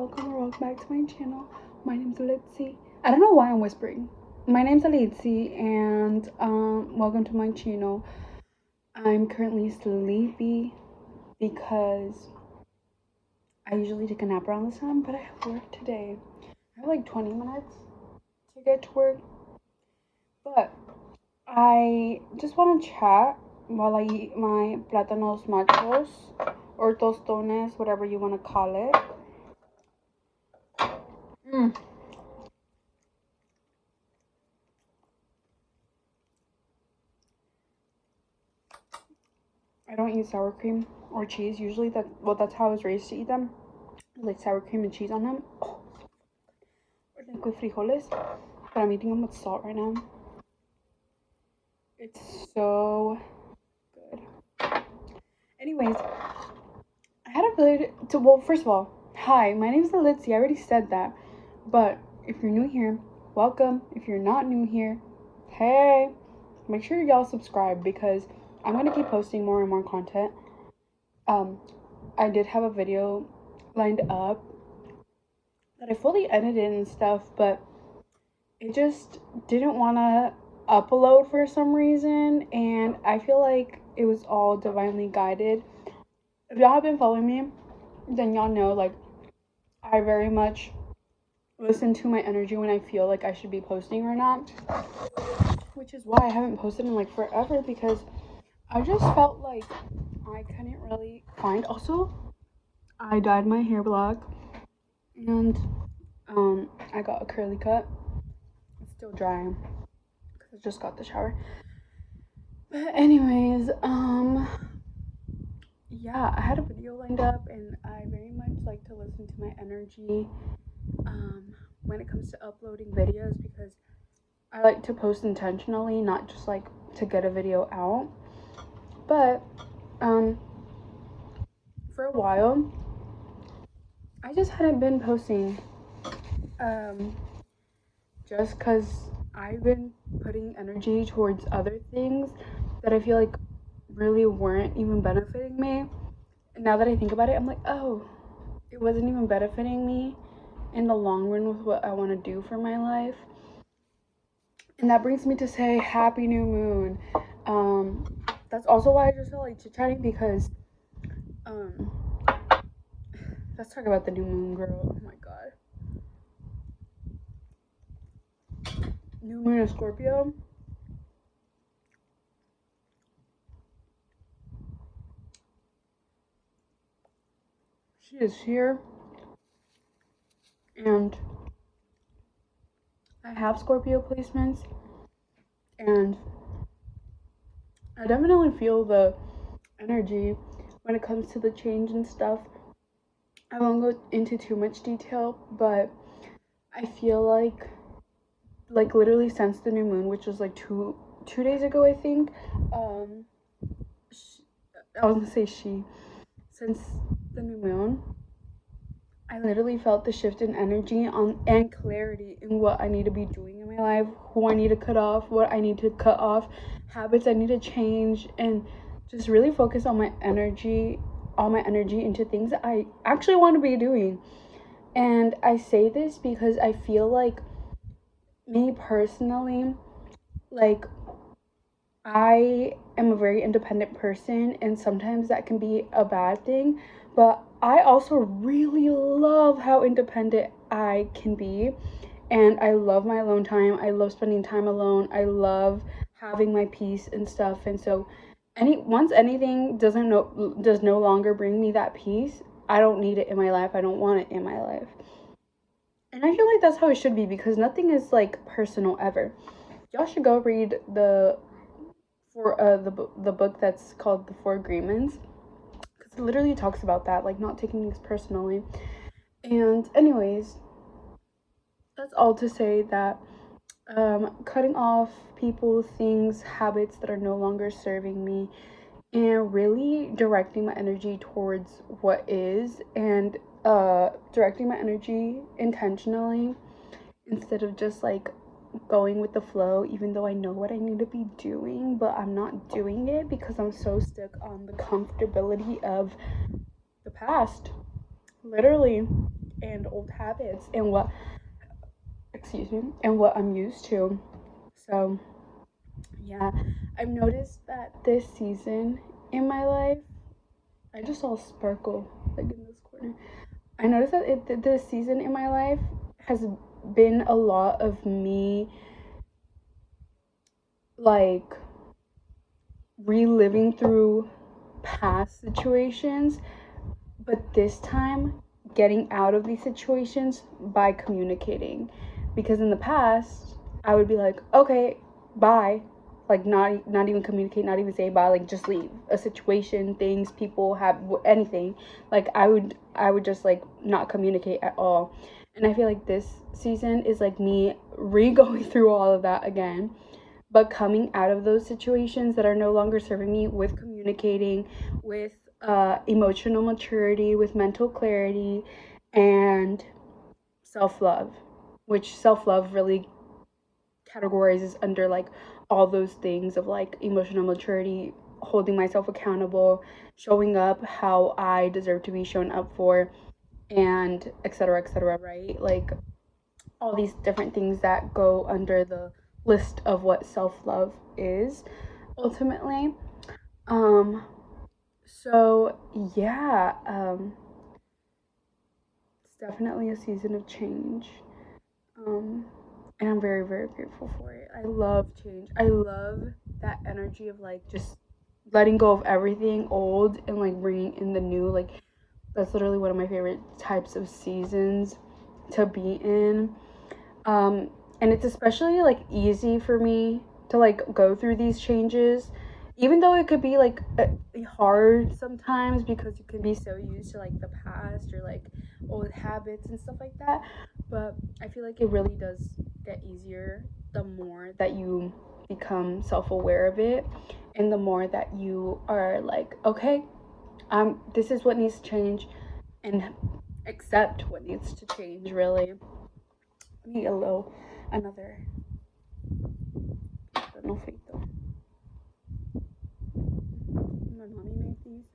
welcome or welcome back to my channel. My name's Litzy. I don't know why I'm whispering. My name's Litzy and welcome to my channel. I'm currently sleepy because I usually take a nap around this time, but I have work today. I have like 20 minutes to get to work, but I just want to chat while I eat my plátanos machos or tostones, whatever you want to call it. I don't eat sour cream or cheese. Usually that's how I was raised to eat them. Like sour cream and cheese on them. Oh. Or like with frijoles. But I'm eating them with salt right now. It's so good. Anyways, I had a good well, first of all, hi, my name is Litzy. I already said that. But if you're new here, welcome. If you're not new here, hey, make sure y'all subscribe because I'm gonna keep posting more and more content. I did have a video lined up that I fully edited and stuff, but it just didn't want to upload for some reason, and I feel like it was all divinely guided. If y'all have been following me, then y'all know, like, I very much listen to my energy when I feel like I should be posting or not, which is why I haven't posted in like forever, because I just felt like I couldn't really find. Also, I dyed my hair black and I got a curly cut. It's still dry because I just got the shower. But anyways, yeah, I had a video lined up and I very much like to listen to my energy when it comes to uploading videos, because I like to post intentionally, not just like to get a video out. But for a while I just hadn't been posting just because I've been putting energy towards other things that I feel like really weren't even benefiting me. And now that I think about it, I'm like, oh, it wasn't even benefiting me in the long run with what I want to do for my life. And that brings me to say happy new moon. That's also why I just felt like chit-chatting, because let's talk about the new moon, girl. Oh my god. New moon in Scorpio. She is here. And I have Scorpio placements. And I definitely feel the energy when it comes to the change and stuff. I won't go into too much detail, but I feel like literally since the new moon, which was like two days ago, I think, I was gonna say since the new moon, I literally felt the shift in energy and clarity in what I need to be doing in my life, who I need to cut off, what I need to cut off, habits I need to change, and just really focus on my energy, all my energy into things that I actually want to be doing. And I say this because I feel like, me personally, like, I am a very independent person, and sometimes that can be a bad thing, but I also really love how independent I can be, and I love my alone time. I love spending time alone. I love having my peace and stuff. And so once anything does no longer bring me that peace, I don't need it in my life. I don't want it in my life. And I feel like that's how it should be, because nothing is like personal ever. Y'all should go read the book that's called The Four Agreements, because it literally talks about that, like not taking things personally. And anyways, that's all to say that cutting off people, things, habits that are no longer serving me, and really directing my energy towards what is, and directing my energy intentionally instead of just like going with the flow, even though I know what I need to be doing, but I'm not doing it because I'm so stuck on the comfortability of the past. Literally, and old habits and what and what I'm used to. So yeah, I've noticed that this season in my life, I just saw a sparkle like in this corner. I noticed that this season in my life has been a lot of me like reliving through past situations, but this time getting out of these situations by communicating. Because in the past, I would be like, okay, bye. Like not even communicate, not even say bye, like just leave a situation, things, people, have anything. Like I would just like not communicate at all. And I feel like this season is like me re-going through all of that again, but coming out of those situations that are no longer serving me with communicating, with emotional maturity, with mental clarity, and self love, which self love really categorizes under like all those things of like emotional maturity, holding myself accountable, showing up how I deserve to be shown up for, and etc., right? Like all these different things that go under the list of what self-love is ultimately. um so yeah, it's definitely a season of change. um and I'm very, very grateful for it. I love change. I love that energy of like just letting go of everything old and like bringing in the new. Like that's literally one of my favorite types of seasons to be in. um and it's especially like easy for me to like go through these changes, even though it could be like hard sometimes because you can be so used to like the past or like old habits and stuff like that. But I feel like it really does get easier the more that you become self-aware of it, and the more that you are like, okay, this is what needs to change, and accept what needs to change, really. Let me get a little another. No fake though. My mommy made these.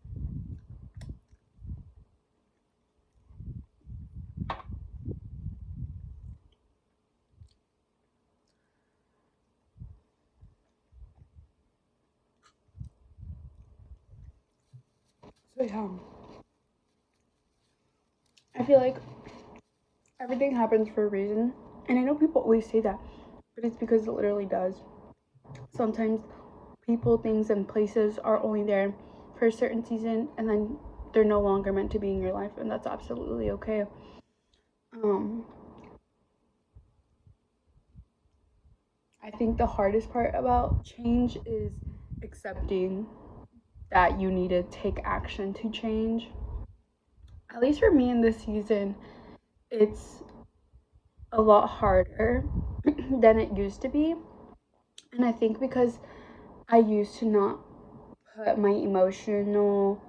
So yeah, I feel like everything happens for a reason, and I know people always say that, but it's because it literally does. Sometimes people, things, and places are only there for a certain season, and then they're no longer meant to be in your life, and that's absolutely okay. Um, I think the hardest part about change is accepting that you need to take action to change. At least for me in this season, it's a lot harder than it used to be. And I think because I used to not put my emotional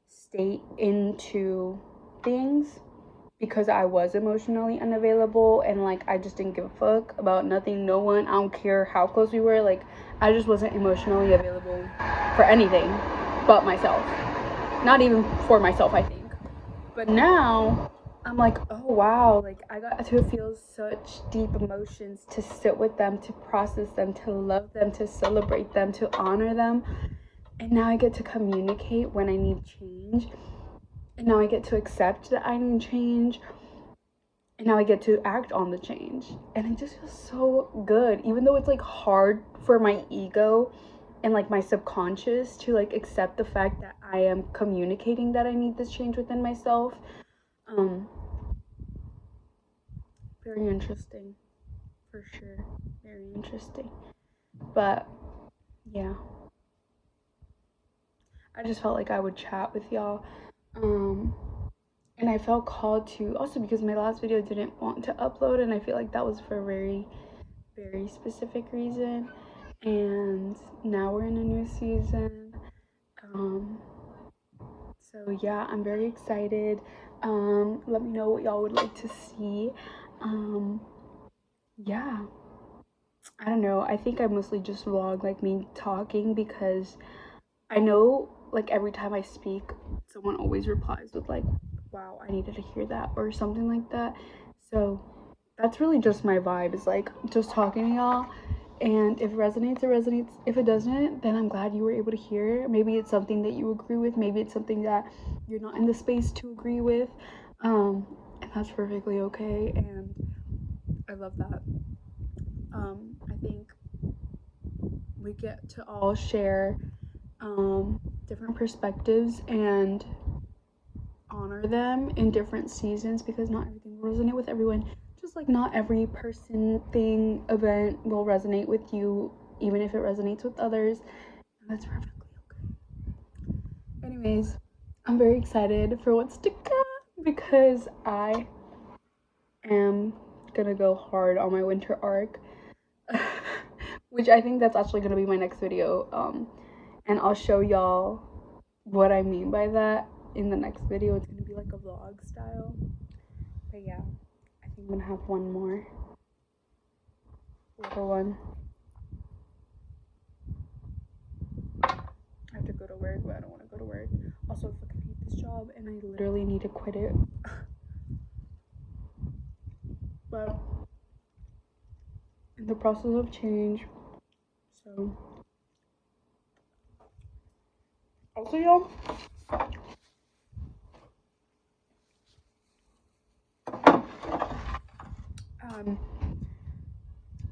state into things, because I was emotionally unavailable and like I just didn't give a fuck about nothing, no one. I don't care how close we were. Like I just wasn't emotionally available for anything but myself. Not even for myself, I think. But now I'm like, oh wow, like I got to feel such deep emotions, to sit with them, to process them, to love them, to celebrate them, to honor them. And now I get to communicate when I need change. And now I get to accept that I need change. And now I get to act on the change. And it just feels so good, even though it's like hard for my ego and like my subconscious to like accept the fact that I am communicating that I need this change within myself. um Very interesting, for sure. Very interesting. But yeah, I just felt like I would chat with y'all. um and I felt called to, also because my last video didn't want to upload, and I feel like that was for a very, very specific reason. And now we're in a new season. um so yeah, I'm very excited. Let me know what y'all would like to see. Yeah, I don't know, I think I mostly just vlog like me talking, because I know like every time I speak, someone always replies with like, wow, I needed to hear that or something like that. So that's really just my vibe, is like just talking to y'all. And if it resonates, it resonates. If it doesn't, then I'm glad you were able to hear it. Maybe it's something that you agree with. Maybe it's something that you're not in the space to agree with. And that's perfectly okay. And I love that. I think we get to all share different perspectives and honor them in different seasons, because not everything will resonate with everyone. Just like not every person, thing, event will resonate with you, even if it resonates with others. And that's perfectly okay. Anyways, I'm very excited for what's to come, because I am gonna go hard on my winter arc. Which I think that's actually gonna be my next video. And I'll show y'all what I mean by that in the next video. It's gonna be like a vlog style. But yeah, I think I'm gonna have one more little one. I have to go to work, but I don't want to go to work. Also, I fucking hate this job, and I literally need to quit it. But in the process of change. So also, y'all,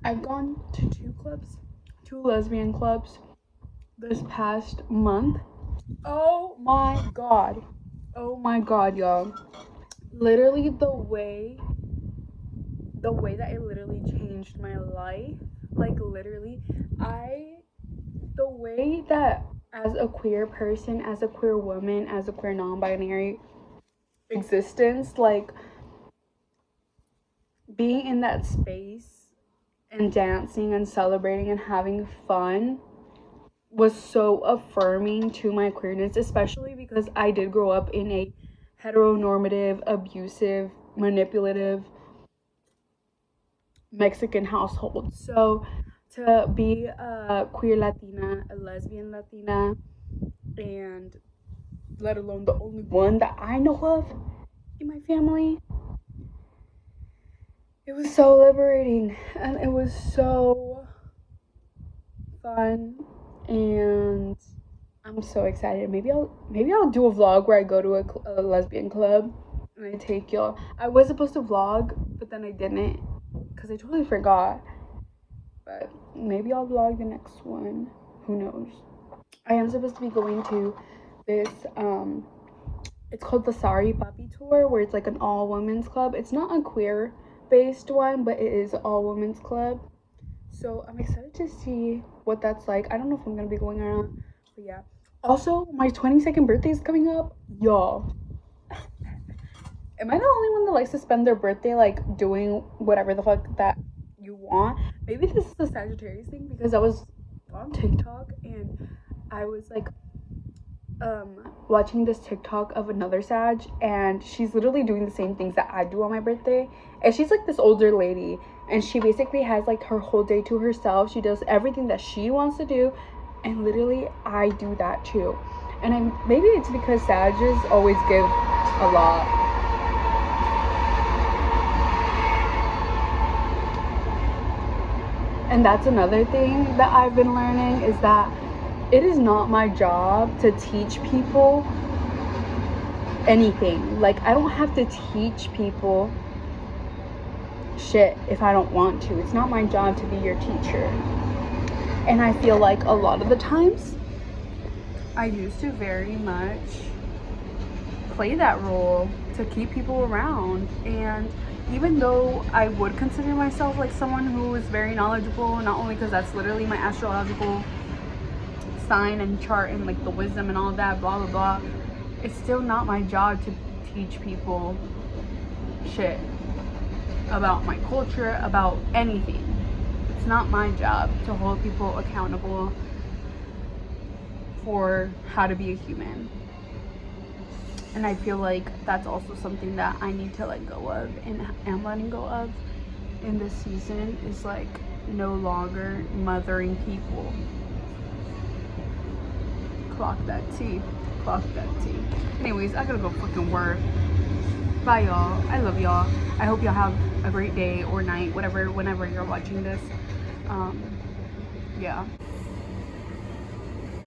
I've gone to two lesbian clubs this past month. Oh my god, y'all. Literally the way that it literally changed my life. Like literally, the way that as a queer person, as a queer woman, as a queer non-binary existence, like being in that space and dancing and celebrating and having fun was so affirming to my queerness, especially because I did grow up in a heteronormative, abusive, manipulative Mexican household. So to be a queer Latina, a lesbian Latina, and let alone the only one that I know of in my family, it was so liberating, and it was so fun, and I'm so excited. Maybe I'll do a vlog where I go to a lesbian club and I take y'all. I was supposed to vlog, but then I didn't because I totally forgot. But maybe I'll vlog the next one. Who knows? I am supposed to be going to this it's called the Sorry Papi Tour, where it's like an all women's club. It's not a queer based one, but it is all women's club. So I'm excited to see what that's like. I don't know if I'm gonna be going around, but yeah. Also, my 22nd birthday is coming up, y'all. Am I the only one that likes to spend their birthday like doing whatever the fuck that you want? Maybe this is a Sagittarius thing, because I was on TikTok and I was like watching this TikTok of another Sag, and she's literally doing the same things that I do on my birthday. And she's like this older lady, and she basically has like her whole day to herself. She does everything that she wants to do, and literally I do that too. And maybe it's because Sages always give a lot. And that's another thing that I've been learning, is that it is not my job to teach people anything. Like, I don't have to teach people shit if I don't want to. It's not my job to be your teacher. And I feel like a lot of the times I used to very much play that role to keep people around. And even though I would consider myself like someone who is very knowledgeable, not only because that's literally my astrological sign and chart and like the wisdom and all of that, blah blah blah, it's still not my job to teach people shit about my culture, about anything. It's not my job to hold people accountable for how to be a human. And I feel like that's also something that I need to let go of, and am letting go of in this season, is like no longer mothering people. Clock that tea. Anyways, I gotta go fucking work. Bye, y'all. I love y'all. I hope y'all have a great day or night, whenever you're watching this. Yeah.